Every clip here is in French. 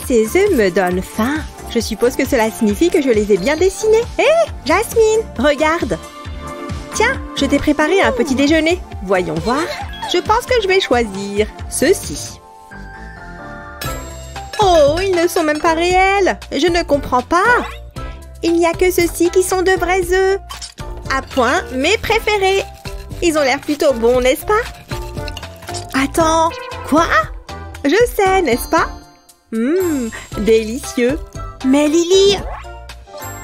Ces œufs me donnent faim. Je suppose que cela signifie que je les ai bien dessinés. Hé, Jasmine, regarde. Tiens, je t'ai préparé un petit déjeuner. Voyons voir. Je pense que je vais choisir ceci. Oh, ils ne sont même pas réels. Je ne comprends pas. Il n'y a que ceux-ci qui sont de vrais œufs. À point, mes préférés. Ils ont l'air plutôt bons, n'est-ce pas? Attends, quoi? Je sais, n'est-ce pas? Délicieux. Mais Lily,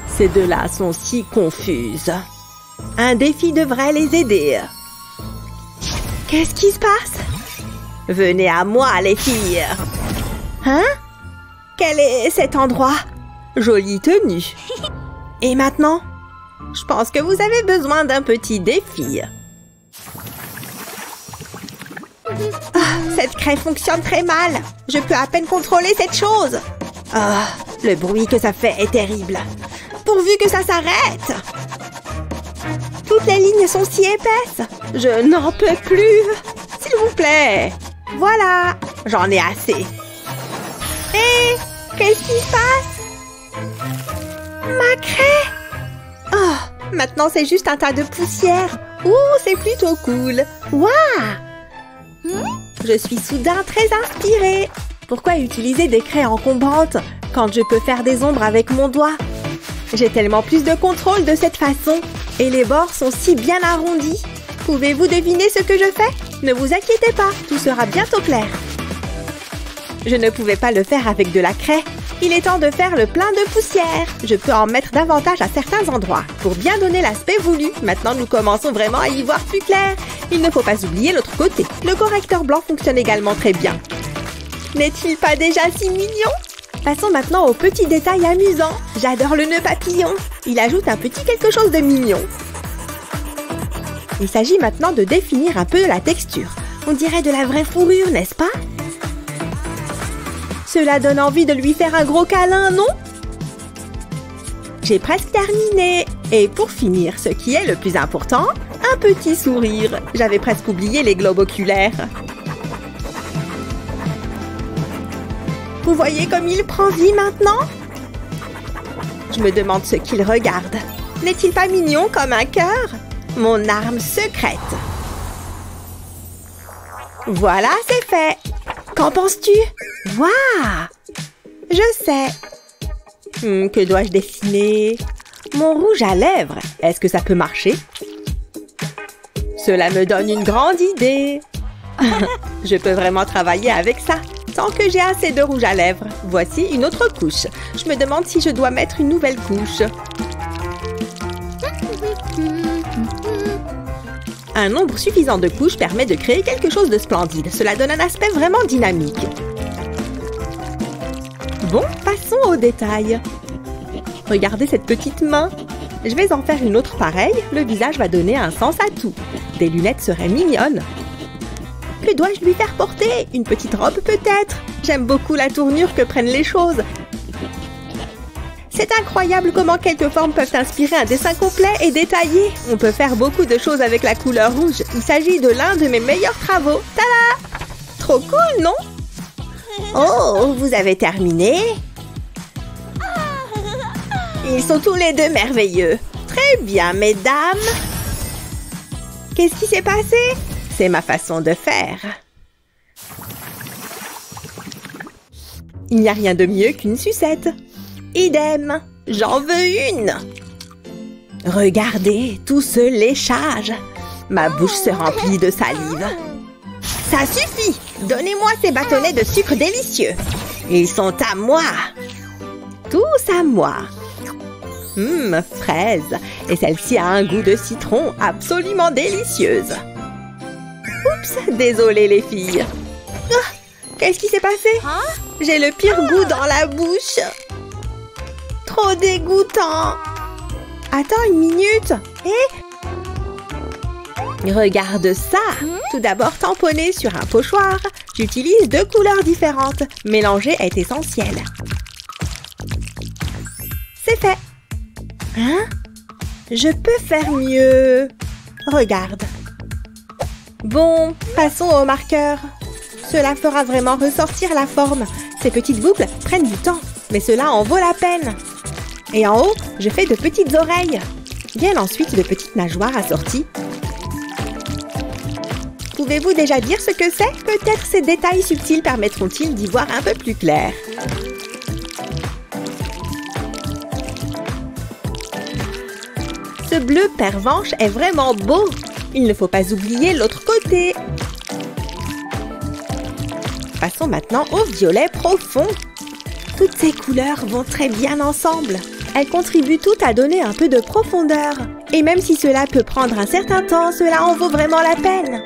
ces deux-là sont si confuses. Un défi devrait les aider. Qu'est-ce qui se passe? Venez à moi, les filles. Hein? Quel est cet endroit? Jolie tenue. Et maintenant? Je pense que vous avez besoin d'un petit défi. Cette craie fonctionne très mal. Je peux à peine contrôler cette chose. Le bruit que ça fait est terrible. Pourvu que ça s'arrête. Toutes les lignes sont si épaisses. Je n'en peux plus. S'il vous plaît. Voilà. J'en ai assez. Hé, qu'est-ce qui se passe? Ma craie. Oh, maintenant c'est juste un tas de poussière. Ouh, c'est plutôt cool. Waouh. Je suis soudain très inspirée. Pourquoi utiliser des craies encombrantes quand je peux faire des ombres avec mon doigt? J'ai tellement plus de contrôle de cette façon. Et les bords sont si bien arrondis. Pouvez-vous deviner ce que je fais? Ne vous inquiétez pas, tout sera bientôt clair. Je ne pouvais pas le faire avec de la craie. Il est temps de faire le plein de poussière. Je peux en mettre davantage à certains endroits pour bien donner l'aspect voulu. Maintenant, nous commençons vraiment à y voir plus clair. Il ne faut pas oublier l'autre côté. Le correcteur blanc fonctionne également très bien. N'est-il pas déjà si mignon? Passons maintenant aux petits détails amusants. J'adore le nœud papillon. Il ajoute un petit quelque chose de mignon. Il s'agit maintenant de définir un peu la texture. On dirait de la vraie fourrure, n'est-ce pas? Cela donne envie de lui faire un gros câlin, non? J'ai presque terminé. Et pour finir, ce qui est le plus important, un petit sourire. J'avais presque oublié les globes oculaires. Vous voyez comme il prend vie maintenant? Je me demande ce qu'il regarde. N'est-il pas mignon comme un cœur? Mon arme secrète. Voilà, c'est fait. Qu'en penses-tu? Waouh! Je sais. Que dois-je dessiner? Mon rouge à lèvres. Est-ce que ça peut marcher? Cela me donne une grande idée. Je peux vraiment travailler avec ça. Tant que j'ai assez de rouge à lèvres. Voici une autre couche. Je me demande si je dois mettre une nouvelle couche. Un nombre suffisant de couches permet de créer quelque chose de splendide. Cela donne un aspect vraiment dynamique. Bon, passons aux détails. Regardez cette petite main. Je vais en faire une autre pareille. Le visage va donner un sens à tout. Des lunettes seraient mignonnes. Que dois-je lui faire porter? Une petite robe peut-être? J'aime beaucoup la tournure que prennent les choses. C'est incroyable comment quelques formes peuvent inspirer un dessin complet et détaillé. On peut faire beaucoup de choses avec la couleur rouge. Il s'agit de l'un de mes meilleurs travaux. Tada! Trop cool, non? Oh, vous avez terminé? Ils sont tous les deux merveilleux. Très bien, mesdames. Qu'est-ce qui s'est passé? C'est ma façon de faire. Il n'y a rien de mieux qu'une sucette. Idem, j'en veux une. Regardez tout ce léchage. Ma bouche se remplit de salive. Ça suffit. Donnez-moi ces bâtonnets de sucre délicieux. Ils sont à moi. Tous à moi. Fraise. Et celle-ci a un goût de citron absolument délicieuse. Oups, désolée les filles. Qu'est-ce qui s'est passé? J'ai le pire goût dans la bouche. Trop dégoûtant. Attends une minute. Regarde ça. Tout d'abord tamponné sur un pochoir. J'utilise 2 couleurs différentes. Mélanger est essentiel. C'est fait. Hein? Je peux faire mieux. Regarde. Bon, passons au marqueur. Cela fera vraiment ressortir la forme. Ces petites boucles prennent du temps, mais cela en vaut la peine. Et en haut, je fais de petites oreilles. Viennent ensuite de petites nageoires assorties. Pouvez-vous déjà dire ce que c'est? Peut-être ces détails subtils permettront-ils d'y voir un peu plus clair. Ce bleu pervenche est vraiment beau. Il ne faut pas oublier l'autre côté. Passons maintenant au violet profond. Toutes ces couleurs vont très bien ensemble. Elles contribuent toutes à donner un peu de profondeur. Et même si cela peut prendre un certain temps, cela en vaut vraiment la peine.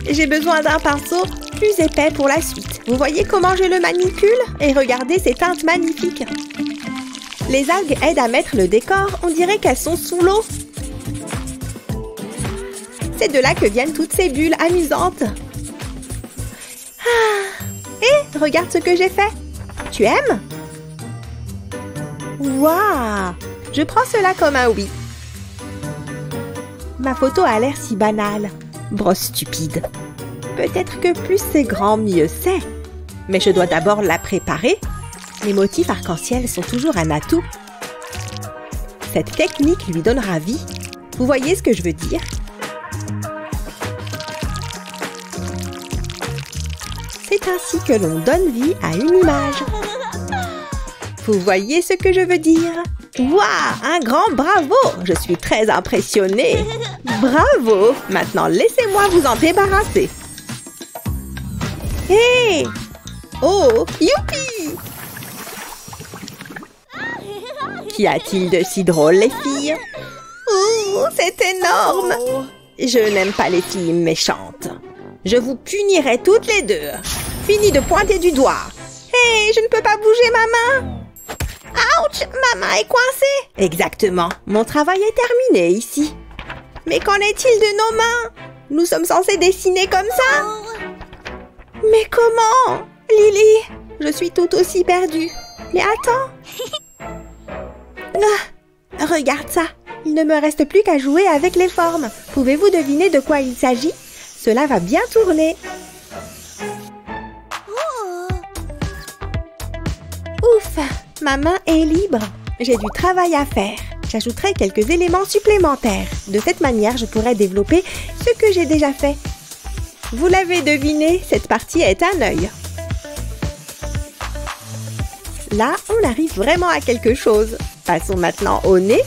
J'ai besoin d'un pinceau plus épais pour la suite. Vous voyez comment je le manipule? Et regardez ces teintes magnifiques. Les algues aident à mettre le décor. On dirait qu'elles sont sous l'eau. C'est de là que viennent toutes ces bulles amusantes. Et regarde ce que j'ai fait. Tu aimes? Waouh! Je prends cela comme un oui. Ma photo a l'air si banale. Brosse stupide. Peut-être que plus c'est grand, mieux c'est. Mais je dois d'abord la préparer. Les motifs arc-en-ciel sont toujours un atout. Cette technique lui donnera vie. Vous voyez ce que je veux dire? C'est ainsi que l'on donne vie à une image. Vous voyez ce que je veux dire? Waouh! Un grand bravo! Je suis très impressionnée. Bravo! Maintenant, laissez-moi vous en débarrasser. Hé! Oh! Youpi! Qu'y a-t-il de si drôle, les filles? Oh! C'est énorme! Je n'aime pas les filles méchantes. Je vous punirai toutes les deux. Fini de pointer du doigt. Hé! Je ne peux pas bouger ma main! Ouch! Ma main est coincée! Exactement. Mon travail est terminé ici. Mais qu'en est-il de nos mains? Nous sommes censés dessiner comme ça? Mais comment? Lily, je suis tout aussi perdue. Mais attends. Ah, regarde ça. Il ne me reste plus qu'à jouer avec les formes. Pouvez-vous deviner de quoi il s'agit? Cela va bien tourner. Ouf! Ma main est libre. J'ai du travail à faire. J'ajouterai quelques éléments supplémentaires. De cette manière, je pourrai développer ce que j'ai déjà fait. Vous l'avez deviné, cette partie est un œil. Là, on arrive vraiment à quelque chose. Passons maintenant au nez.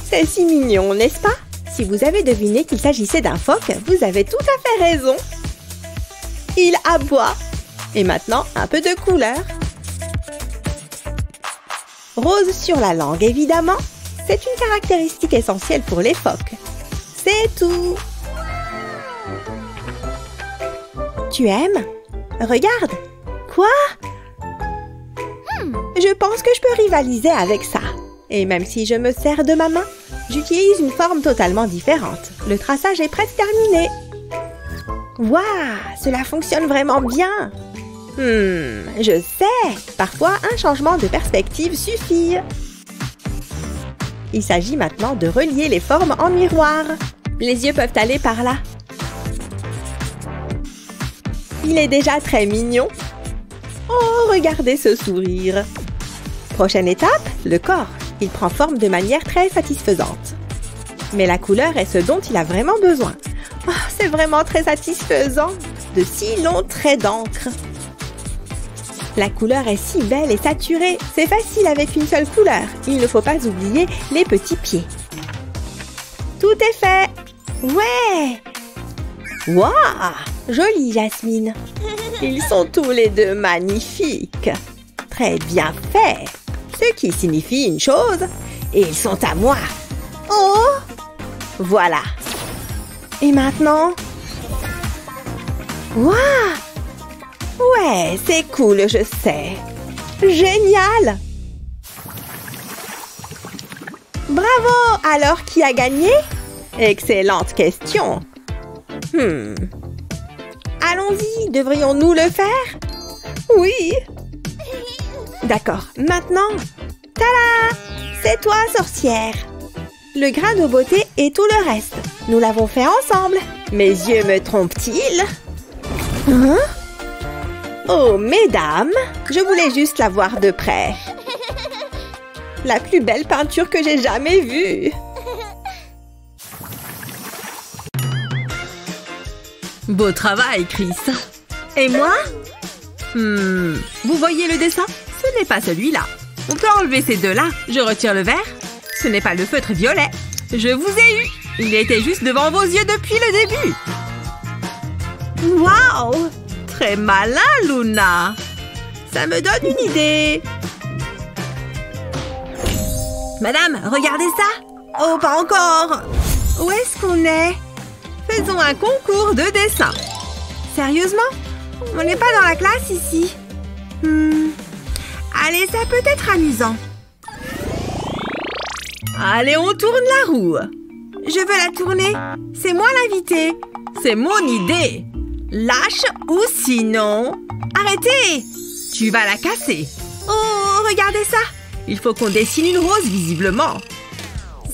C'est si mignon, n'est-ce pas? Si vous avez deviné qu'il s'agissait d'un phoque, vous avez tout à fait raison. Il aboie. Et maintenant, un peu de couleur. Rose sur la langue, évidemment. C'est une caractéristique essentielle pour les phoques. C'est tout. Tu aimes? Regarde. Quoi? Je pense que je peux rivaliser avec ça. Et même si je me sers de ma main, j'utilise une forme totalement différente. Le traçage est presque terminé. Waouh, cela fonctionne vraiment bien. Je sais. Parfois, un changement de perspective suffit. Il s'agit maintenant de relier les formes en miroir. Les yeux peuvent aller par là. Il est déjà très mignon. Oh, regardez ce sourire. Prochaine étape, le corps. Il prend forme de manière très satisfaisante. Mais la couleur est ce dont il a vraiment besoin. Oh, c'est vraiment très satisfaisant. De si longs traits d'encre. La couleur est si belle et saturée. C'est facile avec une seule couleur. Il ne faut pas oublier les petits pieds. Tout est fait. Ouais! Waouh! Jolie Jasmine. Ils sont tous les deux magnifiques. Très bien fait. Ce qui signifie une chose. Et ils sont à moi. Oh! Voilà. Et maintenant? Waouh! Ouais, c'est cool, je sais. Génial! Bravo! Alors, qui a gagné? Excellente question. Allons-y, devrions-nous le faire? Oui. D'accord, maintenant, tada! C'est toi, sorcière. Le grain de beauté et tout le reste. Nous l'avons fait ensemble. Mes yeux me trompent-ils? Hein? Oh, mesdames, je voulais juste la voir de près. La plus belle peinture que j'ai jamais vue. Beau travail, Chris. Et moi? Vous voyez le dessin? Ce n'est pas celui-là. On peut enlever ces deux-là. Je retire le vert. Ce n'est pas le feutre violet. Je vous ai eu. Il était juste devant vos yeux depuis le début. Waouh! Très malin, Luna. Ça me donne une idée. Madame, regardez ça! Oh, pas encore! Où est-ce qu'on est? Faisons un concours de dessin. Sérieusement? On n'est pas dans la classe ici. Allez, ça peut être amusant. Allez, on tourne la roue. Je veux la tourner. C'est moi l'invité. C'est mon idée. Lâche ou sinon... Arrêtez! Tu vas la casser. Oh, regardez ça! Il faut qu'on dessine une rose, visiblement.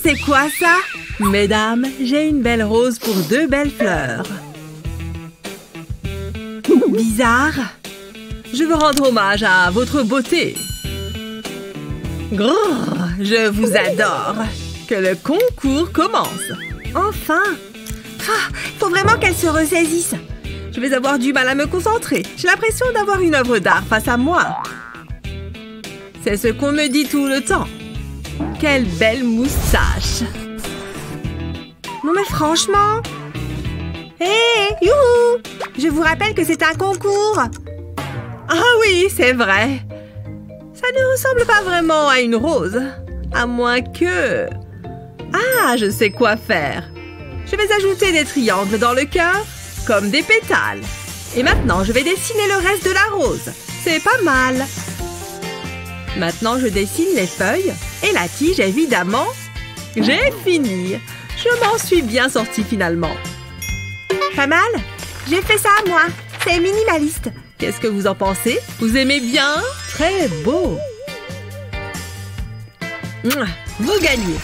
C'est quoi ça? Mesdames, j'ai une belle rose pour deux belles fleurs. Bizarre. Je veux rendre hommage à votre beauté. Grrr, je vous adore. Que le concours commence. Enfin! Faut vraiment qu'elle se ressaisisse. Je vais avoir du mal à me concentrer. J'ai l'impression d'avoir une œuvre d'art face à moi. C'est ce qu'on me dit tout le temps. Quelle belle moustache! Non mais franchement... Hé, youhou! Je vous rappelle que c'est un concours. Ah oui, c'est vrai. Ça ne ressemble pas vraiment à une rose. À moins que... Ah, je sais quoi faire. Je vais ajouter des triangles dans le cœur, comme des pétales. Et maintenant, je vais dessiner le reste de la rose. C'est pas mal. Maintenant, je dessine les feuilles et la tige, évidemment. J'ai fini. Je m'en suis bien sortie finalement. Pas mal? J'ai fait ça, moi. C'est minimaliste. Qu'est-ce que vous en pensez? Vous aimez bien? Très beau. Vous gagnez.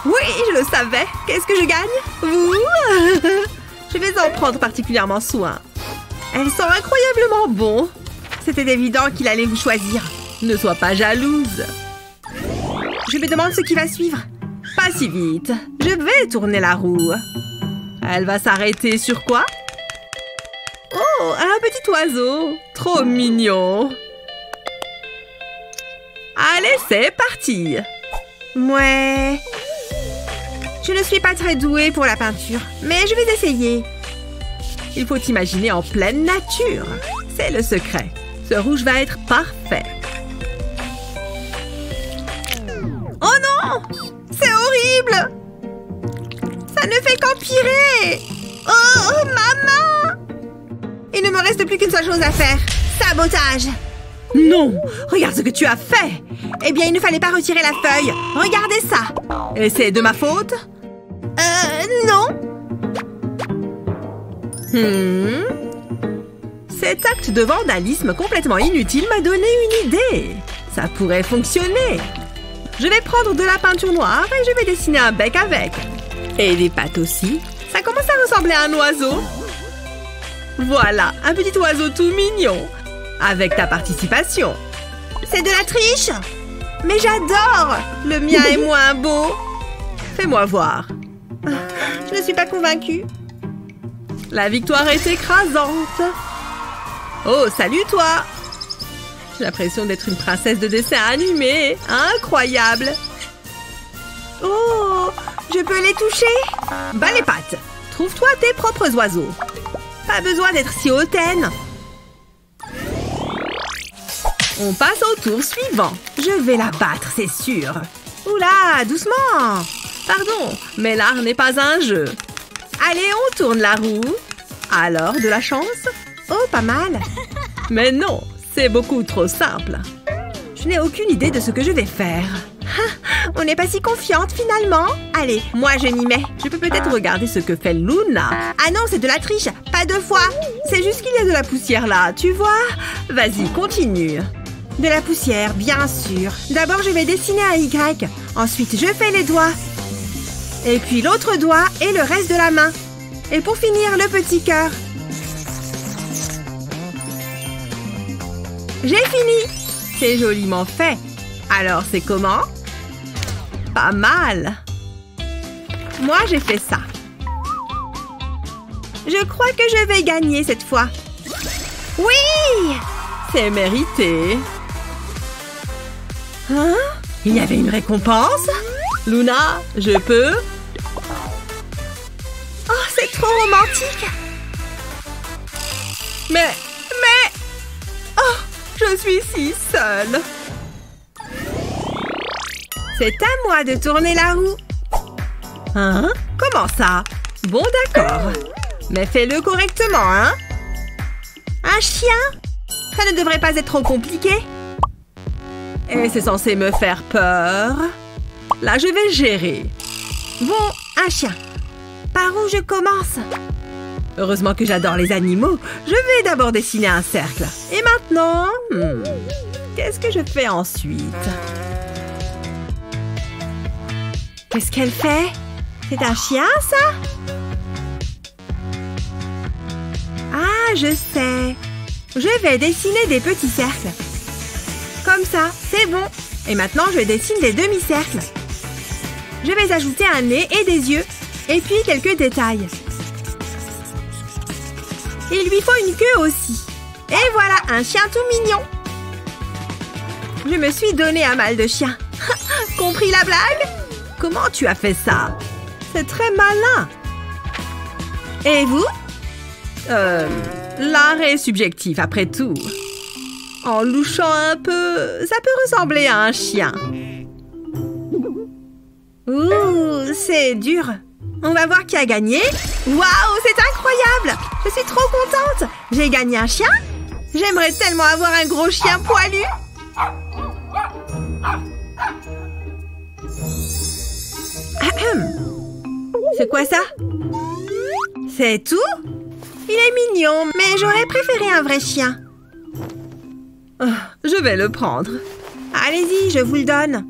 Oui, je le savais. Qu'est-ce que je gagne? Vous? Je vais en prendre particulièrement soin. Elles sont incroyablement bons. C'était évident qu'il allait vous choisir. Ne sois pas jalouse. Je me demande ce qui va suivre. Pas si vite. Je vais tourner la roue. Elle va s'arrêter sur quoi? Oh, un petit oiseau. Trop mignon. Allez, c'est parti. Ouais. Je ne suis pas très douée pour la peinture, mais je vais essayer. Il faut imaginer en pleine nature. C'est le secret. Ce rouge va être parfait. Oh non! C'est horrible! Ça ne fait qu'empirer! Oh, maman! Il ne me reste plus qu'une seule chose à faire. Sabotage! Non! Regarde ce que tu as fait! Eh bien, il ne fallait pas retirer la feuille. Regardez ça! Et c'est de ma faute? Non. Cet acte de vandalisme complètement inutile m'a donné une idée. Ça pourrait fonctionner. Je vais prendre de la peinture noire et je vais dessiner un bec avec. Et des pattes aussi. Ça commence à ressembler à un oiseau. Voilà, un petit oiseau tout mignon. Avec ta participation. C'est de la triche! Mais j'adore! Le mien est moins beau. Fais-moi voir. Je ne suis pas convaincue. La victoire est écrasante. Oh, salut toi! J'ai l'impression d'être une princesse de dessin animé. Incroyable! Oh, je peux les toucher? Bas les pattes. Trouve-toi tes propres oiseaux. Pas besoin d'être si hautaine. On passe au tour suivant. Je vais la battre, c'est sûr. Oula, doucement. Pardon, mais l'art n'est pas un jeu. Allez, on tourne la roue. Alors, de la chance? Oh, pas mal. Mais non, c'est beaucoup trop simple. Je n'ai aucune idée de ce que je vais faire. On n'est pas si confiante finalement. Allez, moi je m'y mets. Je peux peut-être regarder ce que fait Luna. Ah non, c'est de la triche. Pas deux fois. C'est juste qu'il y a de la poussière là, tu vois? Vas-y, continue. De la poussière, bien sûr. D'abord, je vais dessiner un Y. Ensuite, je fais les doigts. Et puis l'autre doigt et le reste de la main. Et pour finir, le petit cœur. J'ai fini! C'est joliment fait. Alors, c'est comment? Pas mal. Moi, j'ai fait ça. Je crois que je vais gagner cette fois. Oui! C'est mérité. Hein? Il y avait une récompense? Luna, je peux? Oh, c'est trop romantique! Mais... Oh, je suis si seule. C'est à moi de tourner la roue. Hein? Comment ça? Bon, d'accord. Mais fais-le correctement, hein? Un chien? Ça ne devrait pas être trop compliqué. Et c'est censé me faire peur. Là, je vais gérer. Bon, un chien. Par où je commence? Heureusement que j'adore les animaux. Je vais d'abord dessiner un cercle. Et maintenant... qu'est-ce que je fais ensuite? Qu'est-ce qu'elle fait? C'est un chien, ça? Ah, je sais. Je vais dessiner des petits cercles. Comme ça, c'est bon. Et maintenant, je dessine des demi-cercles. Je vais ajouter un nez et des yeux. Et puis quelques détails. Il lui faut une queue aussi. Et voilà, un chien tout mignon. Je me suis donné un mal de chien. Compris la blague? Comment tu as fait ça? C'est très malin. Et vous? L'art est subjectif, après tout. En louchant un peu, ça peut ressembler à un chien. Ouh, c'est dur. On va voir qui a gagné. Waouh, c'est incroyable! Je suis trop contente. J'ai gagné un chien. J'aimerais tellement avoir un gros chien poilu. C'est quoi ça? C'est tout? Il est mignon, mais j'aurais préféré un vrai chien. Oh, je vais le prendre. Allez-y, je vous le donne.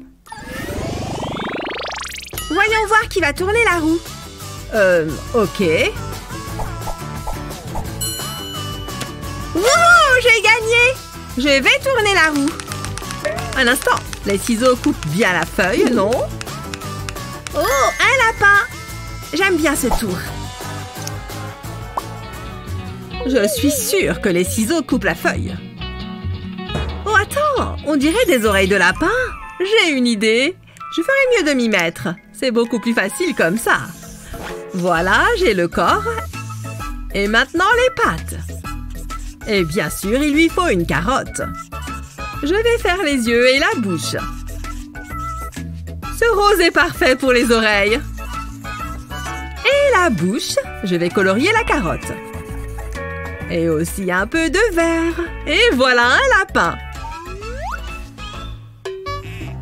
Voyons voir qui va tourner la roue. Ok. Wouhou, j'ai gagné! Je vais tourner la roue. Un instant, les ciseaux coupent bien la feuille, non? Oh, un lapin! J'aime bien ce tour. Je suis sûre que les ciseaux coupent la feuille. Oh, attends! On dirait des oreilles de lapin. J'ai une idée. Je ferais mieux de m'y mettre. C'est beaucoup plus facile comme ça. Voilà, j'ai le corps. Et maintenant, les pattes. Et bien sûr, il lui faut une carotte. Je vais faire les yeux et la bouche. Ce rose est parfait pour les oreilles. Et la bouche, je vais colorier la carotte. Et aussi un peu de vert. Et voilà un lapin.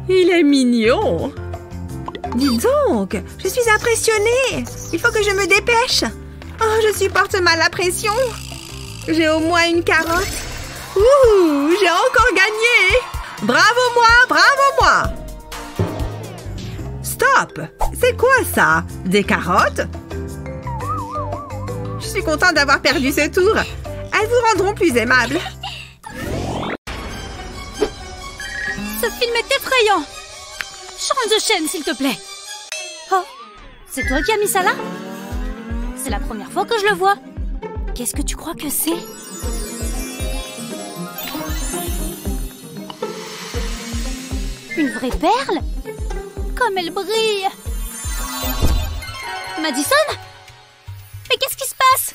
Il est mignon. Dis donc, je suis impressionnée. Il faut que je me dépêche. Oh, je supporte mal la pression. J'ai au moins une carotte. Ouh, j'ai encore gagné. Bravo moi, bravo moi. Stop. C'est quoi ça? Des carottes? Je suis contente d'avoir perdu ce tour. Elles vous rendront plus aimable. Ce film est effrayant. Change de chaîne, s'il te plaît. Oh, c'est toi qui as mis ça là? C'est la première fois que je le vois. Qu'est-ce que tu crois que c'est? Une vraie perle? Comme elle brille! Madison? Mais qu'est-ce qui se passe?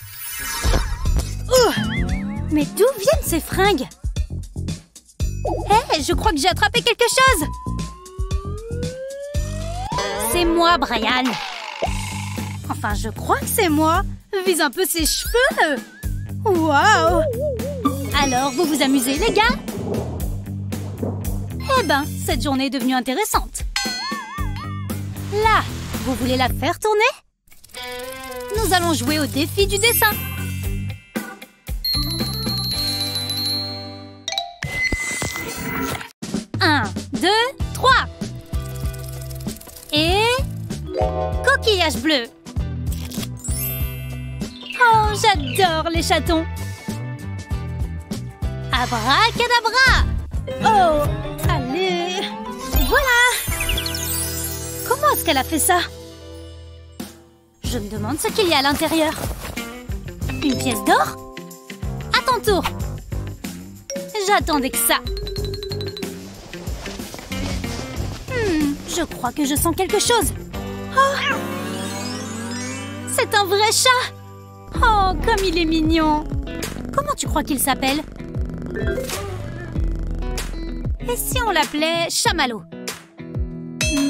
Mais d'où viennent ces fringues? Hé, je crois que j'ai attrapé quelque chose! C'est moi, Brian! Enfin, je crois que c'est moi! Vise un peu ses cheveux! Waouh! Alors, vous vous amusez, les gars? Eh ben, cette journée est devenue intéressante. Là, vous voulez la faire tourner? Nous allons jouer au défi du dessin. Un, deux, trois. Et... coquillage bleu. j'adore les chatons. Abracadabra! Oh, allez! Voilà! Comment est-ce qu'elle a fait ça? Je me demande ce qu'il y a à l'intérieur. Une pièce d'or? À ton tour! J'attendais que ça. Je crois que je sens quelque chose. Oh! C'est un vrai chat! Oh, comme il est mignon! Comment tu crois qu'il s'appelle? Et si on l'appelait Chamallow?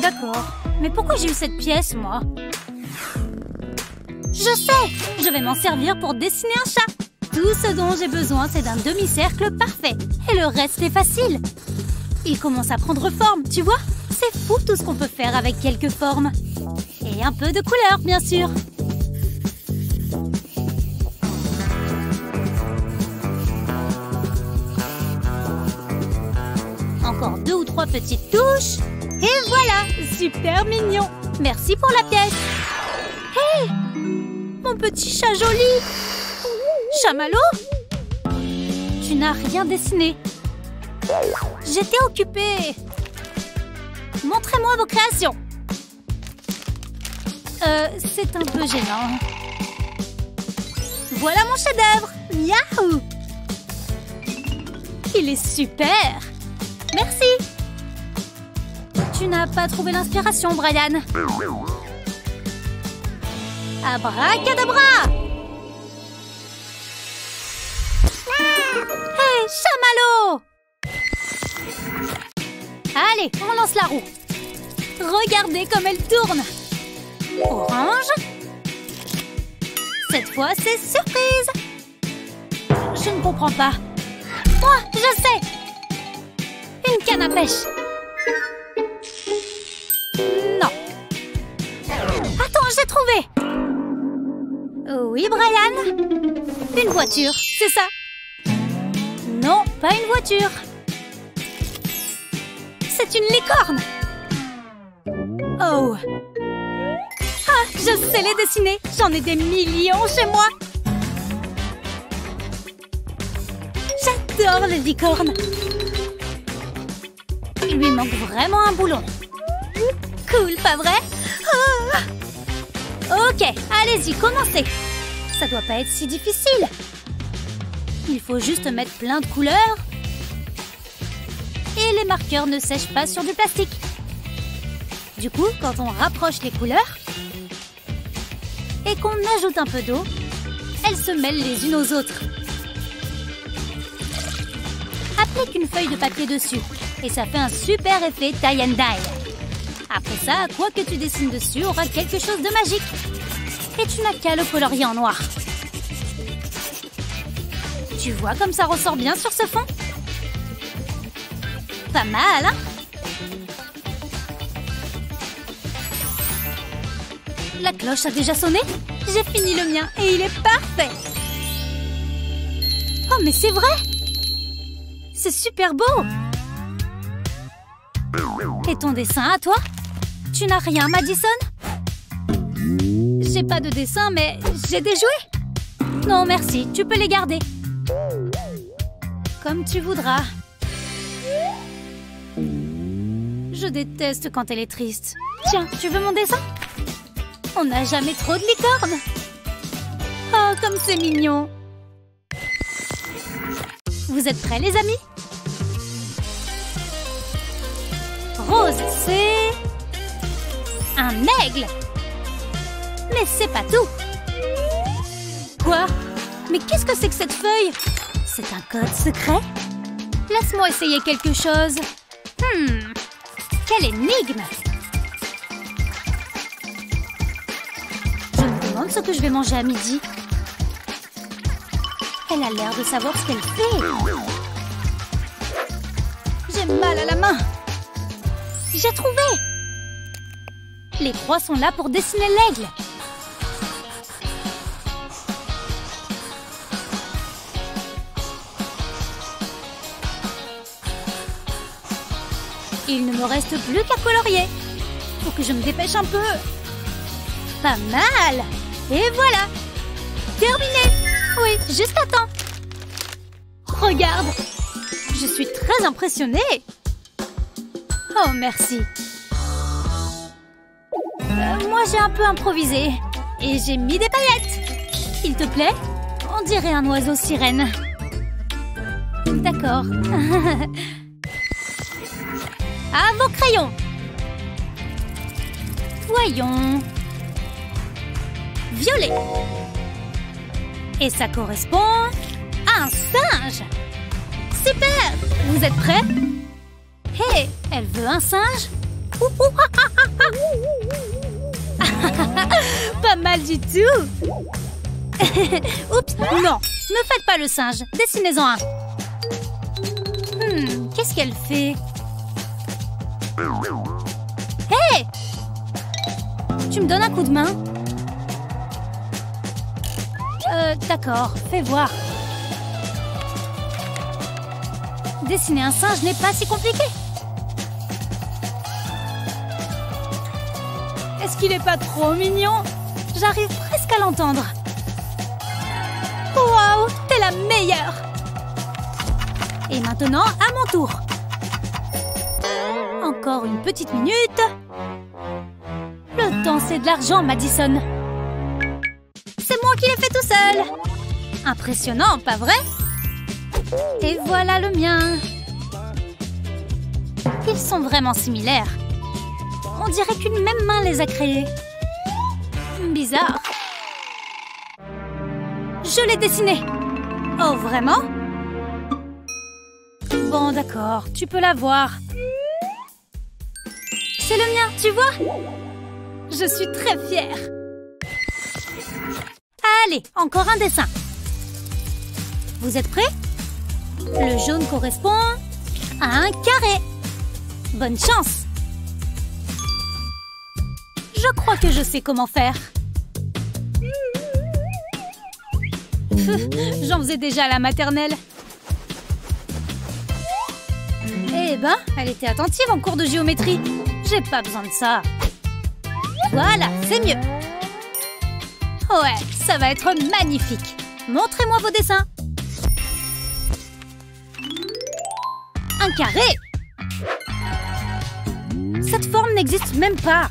D'accord. Mais pourquoi j'ai eu cette pièce, moi? Je sais! Je vais m'en servir pour dessiner un chat. Tout ce dont j'ai besoin, c'est d'un demi-cercle parfait. Et le reste est facile. Il commence à prendre forme, tu vois? C'est fou tout ce qu'on peut faire avec quelques formes. Et un peu de couleur, bien sûr. Encore 2 ou 3 petites touches. Et voilà, super mignon. Merci pour la pièce. Hé! Mon petit chat joli. Chamallow? Tu n'as rien dessiné. J'étais occupée. Montrez-moi vos créations. C'est un peu gênant. Voilà mon chef-d'œuvre. Yahoo! Il est super. Merci. Tu n'as pas trouvé l'inspiration, Brian. Abracadabra! Hé, Chamallow! Allez, on lance la roue. Regardez comme elle tourne. Orange. Cette fois, c'est surprise. Je ne comprends pas. Moi, je sais. Une canne à pêche. Non. Attends, j'ai trouvé. Oui, Brian? Une voiture, c'est ça? Non, pas une voiture. C'est une licorne. Oh. Ah, je sais les dessiner. J'en ai des millions chez moi. J'adore les licornes. Il lui manque vraiment un boulon. Cool, pas vrai? Ah. Ok, allez-y, commencez. Ça doit pas être si difficile. Il faut juste mettre plein de couleurs. Et les marqueurs ne sèchent pas sur du plastique. Du coup, quand on rapproche les couleurs et qu'on ajoute un peu d'eau, elles se mêlent les unes aux autres. Applique une feuille de papier dessus et ça fait un super effet tie and dye. Après ça, quoi que tu dessines dessus aura quelque chose de magique. Et tu n'as qu'à le colorier en noir. Tu vois comme ça ressort bien sur ce fond? Pas mal, hein? La cloche a déjà sonné? J'ai fini le mien et il est parfait! Oh, mais c'est vrai! C'est super beau! Et ton dessin à toi? Tu n'as rien, Madison? J'ai pas de dessin, mais j'ai des jouets! Non, merci, tu peux les garder. Comme tu voudras. Je déteste quand elle est triste. Tiens, tu veux mon dessin? On n'a jamais trop de licornes. Oh, comme c'est mignon. Vous êtes prêts, les amis? Rose, c'est... un aigle. Mais c'est pas tout. Quoi? Mais qu'est-ce que c'est que cette feuille? C'est un code secret? Laisse-moi essayer quelque chose. Quelle énigme! Je me demande ce que je vais manger à midi. Elle a l'air de savoir ce qu'elle fait. J'ai mal à la main. J'ai trouvé! Les croix sont là pour dessiner l'aigle. Il ne me reste plus qu'à colorier. Faut que je me dépêche un peu. Pas mal. Et voilà. terminé. Oui, juste à temps. Regarde. Je suis très impressionnée. Oh, merci. Moi, j'ai un peu improvisé. Et j'ai mis des paillettes. S'il te plaît, on dirait un oiseau sirène. D'accord. À vos crayons. Voyons. Violet. Et ça correspond à un singe. Super! Vous êtes prêts? Hé, elle veut un singe? Pas mal du tout. Oups, non, ne faites pas le singe. Dessinez-en un. Qu'est-ce qu'elle fait? Hé! Tu me donnes un coup de main? D'accord, fais voir. Dessiner un singe n'est pas si compliqué. Est-ce qu'il est pas trop mignon? J'arrive presque à l'entendre. Waouh, t'es la meilleure! Et maintenant, à mon tour. Encore une petite minute. Le temps, c'est de l'argent, Madison. C'est moi qui l'ai fait tout seul. Impressionnant, pas vrai? Et voilà le mien. Ils sont vraiment similaires. On dirait qu'une même main les a créés. Bizarre. Je l'ai dessiné. Oh, vraiment? Bon, d'accord, tu peux la voir. C'est le mien, tu vois? Je suis très fière. Allez, encore un dessin. Vous êtes prêts? Le jaune correspond à un carré. Bonne chance. Je crois que je sais comment faire. J'en faisais déjà à la maternelle. Eh ben, elle était attentive en cours de géométrie. J'ai pas besoin de ça. Voilà, c'est mieux. Ouais, ça va être magnifique. Montrez-moi vos dessins. Un carré. Cette forme n'existe même pas.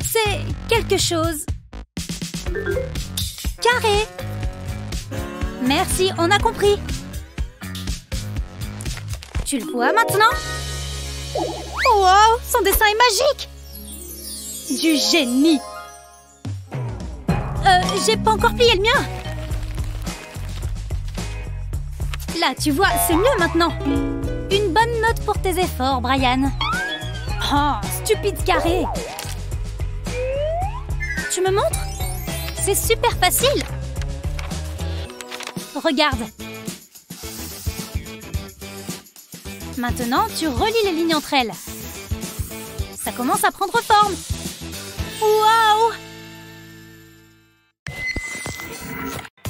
C'est quelque chose. Carré. Merci, on a compris. Tu le vois maintenant? Wow, son dessin est magique. Du génie. J'ai pas encore plié le mien. Là, tu vois, c'est mieux maintenant. Une bonne note pour tes efforts, Brian. Oh, stupide carré. Tu me montres? C'est super facile. Regarde. Maintenant, tu relis les lignes entre elles. Ça commence à prendre forme. Waouh!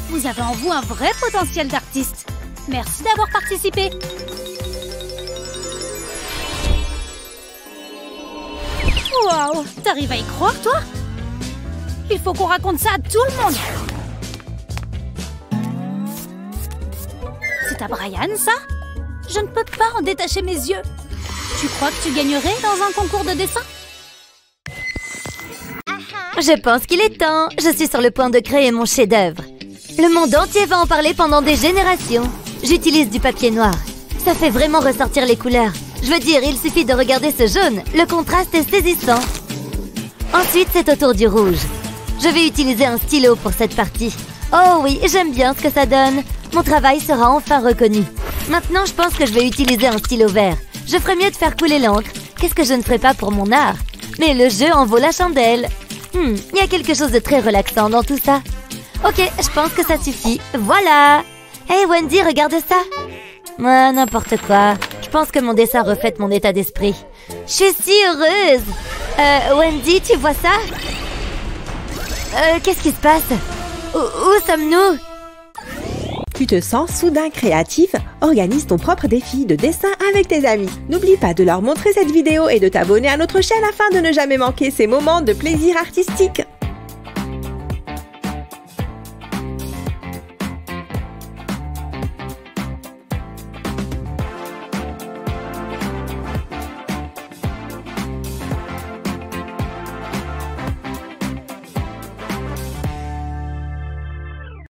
Vous avez en vous un vrai potentiel d'artiste. Merci d'avoir participé. Waouh! T'arrives à y croire, toi? Il faut qu'on raconte ça à tout le monde. C'est à Brian, ça? Je ne peux pas en détacher mes yeux. Tu crois que tu gagnerais dans un concours de dessin? Je pense qu'il est temps. Je suis sur le point de créer mon chef-d'œuvre. Le monde entier va en parler pendant des générations. J'utilise du papier noir. Ça fait vraiment ressortir les couleurs. Je veux dire, il suffit de regarder ce jaune. Le contraste est saisissant. Ensuite, c'est au tour du rouge. Je vais utiliser un stylo pour cette partie. Oh oui, j'aime bien ce que ça donne. Mon travail sera enfin reconnu. Maintenant, je pense que je vais utiliser un stylo vert. Je ferais mieux de faire couler l'encre. Qu'est-ce que je ne ferais pas pour mon art? Mais le jeu en vaut la chandelle. Il y a quelque chose de très relaxant dans tout ça. Ok, je pense que ça suffit. Voilà! Hey Wendy, regarde ça! Ouais, n'importe quoi. Je pense que mon dessin reflète mon état d'esprit. Je suis si heureuse! Wendy, tu vois ça? Qu'est-ce qui se passe? Où sommes-nous? Tu te sens soudain créatif? Organise ton propre défi de dessin avec tes amis. N'oublie pas de leur montrer cette vidéo et de t'abonner à notre chaîne afin de ne jamais manquer ces moments de plaisir artistique.